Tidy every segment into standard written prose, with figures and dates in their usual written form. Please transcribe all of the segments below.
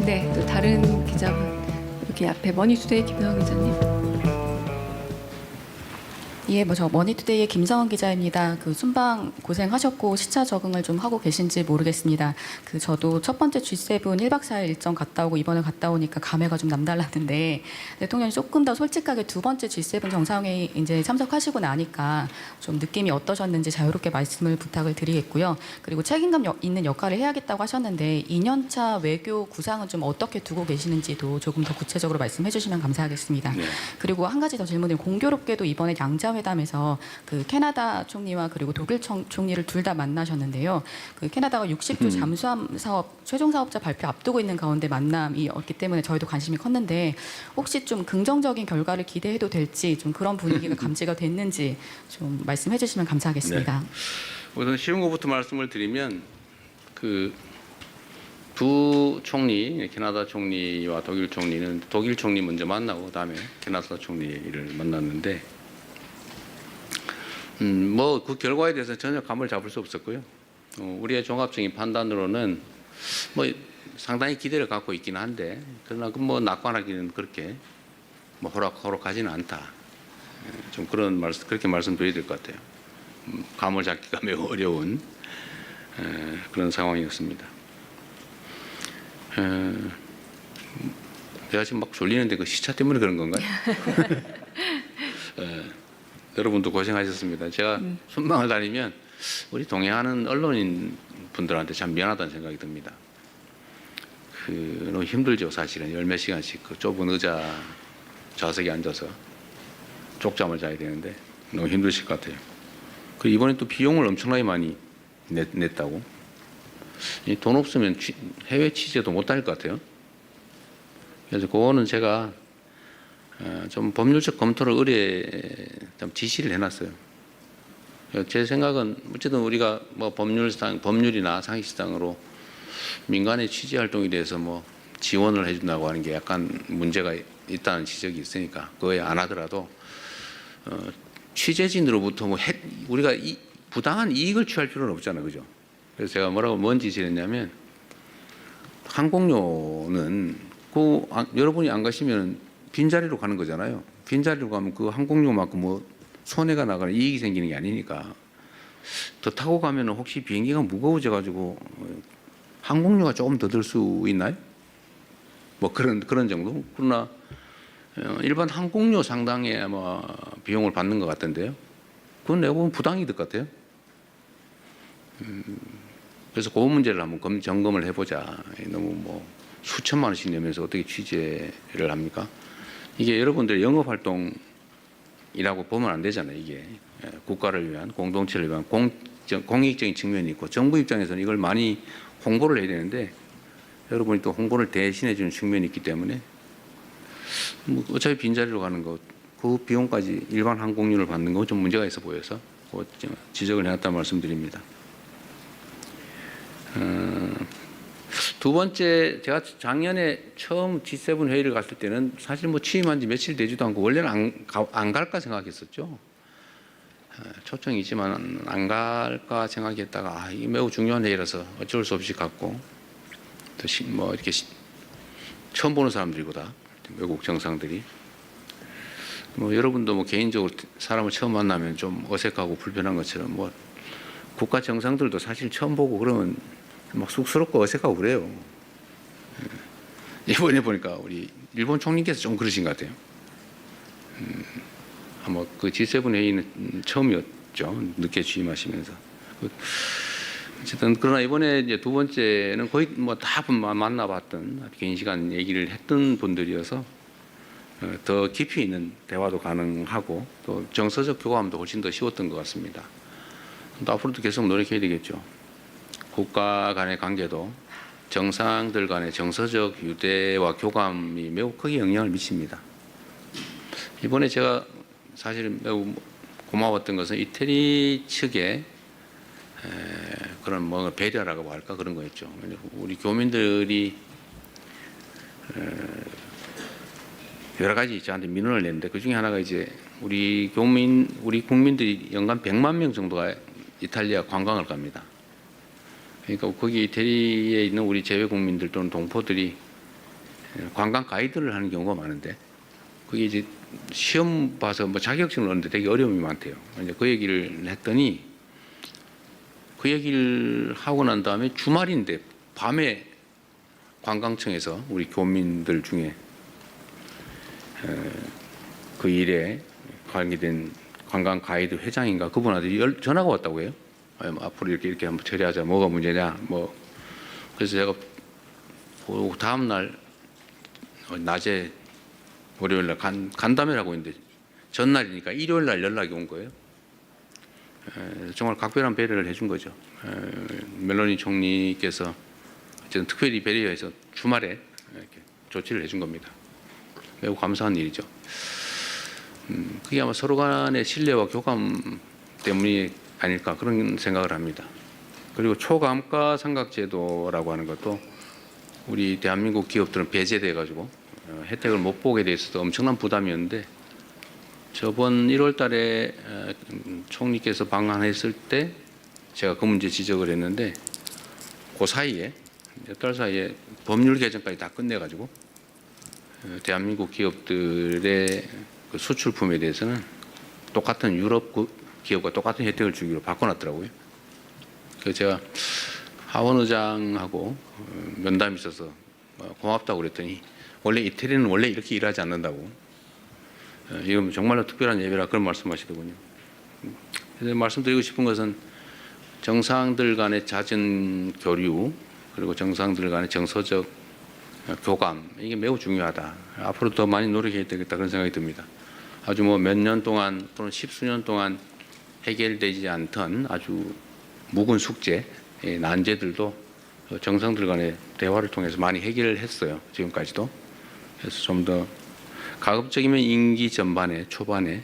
네, 또 다른 기자분 여기 앞에 머니투데이 김성환 기자님. 예, 저 머니투데이의 김성원 기자입니다. 순방 고생하셨고 시차 적응을 좀 하고 계신지 모르겠습니다. 저도 첫 번째 G7 1박 4일 일정 갔다 오고 이번에 갔다 오니까 감회가 좀 남달랐는데 대통령이 조금 더 솔직하게 두 번째 G7 정상회의 이제 참석하시고 나니까 좀 느낌이 어떠셨는지 자유롭게 말씀을 부탁을 드리겠고요. 그리고 책임감 있는 역할을 해야겠다고 하셨는데 2년차 외교 구상은 좀 어떻게 두고 계시는지도 조금 더 구체적으로 말씀해 주시면 감사하겠습니다. 네. 그리고 한 가지 더 질문을 공교롭게도 이번에 양자회담에서 캐나다 총리와 그리고 독일 총리를 둘 다 만나셨는데요. 캐나다가 60조 잠수함 사업 최종 사업자 발표 앞두고 있는 가운데 만남이었기 때문에 저희도 관심이 컸는데 혹시 좀 긍정적인 결과를 기대해도 될지 좀 그런 분위기가 감지가 됐는지 좀 말씀해 주시면 감사하겠습니다. 네. 우선 쉬운 것부터 말씀을 드리면 두 총리, 캐나다 총리와 독일 총리는 독일 총리 먼저 만나고 그다음에 캐나다 총리를 만났는데 그 결과에 대해서 전혀 감을 잡을 수 없었고요. 우리의 종합적인 판단으로는 상당히 기대를 갖고 있긴 한데 그러나 낙관하기는 그렇게 호락호락하지는 않다. 좀 그렇게 말씀드려야 될 것 같아요. 감을 잡기가 매우 어려운 그런 상황이었습니다. 내가 지금 막 졸리는데 그 시차 때문에 그런 건가요? 여러분도 고생하셨습니다. 제가 순방을 다니면 우리 동행하는 언론인 분들한테 참 미안하다는 생각이 듭니다. 너무 힘들죠, 사실은. 열 몇 시간씩 좁은 의자 좌석에 앉아서 쪽잠을 자야 되는데 너무 힘드실 것 같아요. 그리고 이번에 또 비용을 엄청나게 많이 냈다고. 돈 없으면 해외 취재도 못 다닐 것 같아요. 그래서 그거는 제가 좀 법률적 검토를 좀 지시를 해놨어요. 제 생각은 어쨌든 우리가 법률이나 상식상으로 민간의 취재 활동에 대해서 지원을 해준다고 하는 게 약간 문제가 있다는 지적이 있으니까 그거에 안 하더라도 취재진으로부터 우리가 부당한 이익을 취할 필요는 없잖아요, 그죠? 그래서 제가 뭔 지시를 했냐면 항공료는 여러분이 안 가시면 빈자리로 가는 거잖아요. 빈자리로 가면 그 항공료만큼 손해가 나거나 이익이 생기는 게 아니니까 더 타고 가면 혹시 비행기가 무거워져 가지고 항공료가 조금 더 들 수 있나요? 그런 정도. 그러나 일반 항공료 상당의 비용을 받는 것 같던데요. 그건 내가 보면 부당이 될 것 같아요. 그래서 그 문제를 한번 점검을 해보자. 너무 수천만 원씩 내면서 어떻게 취재를 합니까? 이게 여러분들의 영업활동이라고 보면 안 되잖아요. 이게 국가를 위한, 공동체를 위한 공익적인 측면이 있고 정부 입장에서는 이걸 많이 홍보를 해야 되는데 여러분이 또 홍보를 대신해 주는 측면이 있기 때문에 어차피 빈자리로 가는 것, 그 비용까지 일반 항공료를 받는 건 좀 문제가 있어 보여서 지적을 해놨다는 말씀드립니다. 두 번째, 제가 작년에 처음 G7 회의를 갔을 때는 사실 취임한 지 며칠 되지도 않고 원래는 안 갈까 생각했었죠. 초청이 있지만 안 갈까 생각했다가 이게 매우 중요한 회의라서 어쩔 수 없이 갔고 또 이렇게 처음 보는 사람들이고 다 외국 정상들이 여러분도 개인적으로 사람을 처음 만나면 좀 어색하고 불편한 것처럼 국가 정상들도 사실 처음 보고 그러면 쑥스럽고 어색하고 그래요. 이번에 보니까 우리 일본 총리께서 좀 그러신 것 같아요. 아마 G7 회의는 처음이었죠. 늦게 취임하시면서. 어쨌든 그러나 이번에 이제 두 번째는 거의 다 만나봤던 긴 시간 얘기를 했던 분들이어서 더 깊이 있는 대화도 가능하고 또 정서적 교감도 훨씬 더 쉬웠던 것 같습니다. 또 앞으로도 계속 노력해야 되겠죠. 국가 간의 관계도 정상들 간의 정서적 유대와 교감이 매우 크게 영향을 미칩니다. 이번에 제가 사실 매우 고마웠던 것은 이태리 측의 그런 배려라고 할까 그런 거였죠. 우리 교민들이 여러 가지 저한테 민원을 냈는데 그 중에 하나가 이제 우리 국민들이 연간 100만 명 정도가 이탈리아 관광을 갑니다. 그러니까 거기 이태리에 있는 우리 재외 국민들 또는 동포들이 관광 가이드를 하는 경우가 많은데 그게 이제 시험 봐서 뭐 자격증을 얻는데 되게 어려움이 많대요. 이제 그 얘기를 했더니 그 얘기를 하고 난 다음에 주말인데 밤에 관광청에서 우리 교민들 중에 그 일에 관계된 관광 가이드 회장인가 그분한테 전화가 왔다고 해요. 앞으로 이렇게 한번 처리하자. 뭐가 문제냐. 뭐 그래서 제가 그 다음 날 낮에 월요일 날 간담회라고 했는데 전날이니까 일요일 날 연락이 온 거예요. 정말 각별한 배려를 해준 거죠. 멜로니 총리께서 어쨌든 특별히 배려해서 주말에 이렇게 조치를 해준 겁니다. 매우 감사한 일이죠. 그게 아마 서로 간의 신뢰와 교감 때문이 아닐까 그런 생각을 합니다. 그리고 초감가 상각제도라고 하는 것도 우리 대한민국 기업들은 배제돼 가지고 혜택을 못 보게 돼 있어서 엄청난 부담이었는데 저번 1월 달에 총리께서 방한했을 때 제가 그 문제 지적을 했는데 그 사이에 몇 달 사이에 법률 개정까지 다 끝내가지고 대한민국 기업들의 그 수출품에 대해서는 똑같은 유럽 기업과 똑같은 혜택을 주기로 바꿔놨더라고요. 그래서 제가 하원 의장하고 면담이 있어서 고맙다고 그랬더니 원래 이태리는 원래 이렇게 일하지 않는다고. 이건 정말로 특별한 예배라 그런 말씀하시더군요. 그래서 말씀드리고 싶은 것은 정상들 간의 잦은 교류 그리고 정상들 간의 정서적 교감 이게 매우 중요하다. 앞으로 더 많이 노력해야 되겠다 그런 생각이 듭니다. 아주 뭐 몇 년 동안 또는 십수년 동안 해결되지 않던 아주 묵은 숙제, 난제들도 정상들 간의 대화를 통해서 많이 해결을 했어요. 지금까지도. 그래서 좀 더 가급적이면 임기 전반에 초반에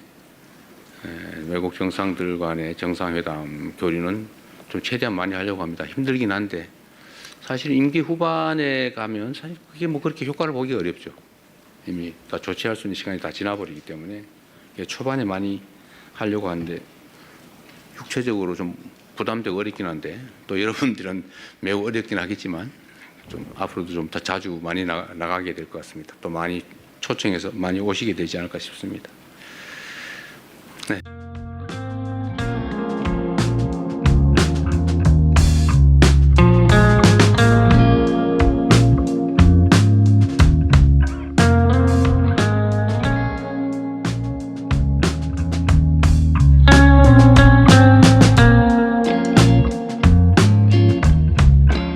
외국 정상들 간의 정상회담 교류는 좀 최대한 많이 하려고 합니다. 힘들긴 한데 사실 임기 후반에 가면 사실 그게 뭐 그렇게 효과를 보기 어렵죠. 이미 다 조치할 수 있는 시간이 다 지나버리기 때문에 초반에 많이 하려고 하는데 육체적으로 좀 부담되고 어렵긴 한데 또 여러분들은 매우 어렵긴 하겠지만 좀 앞으로도 좀 더 자주 많이 나가게 될 것 같습니다. 또 많이 초청해서 많이 오시게 되지 않을까 싶습니다. 네.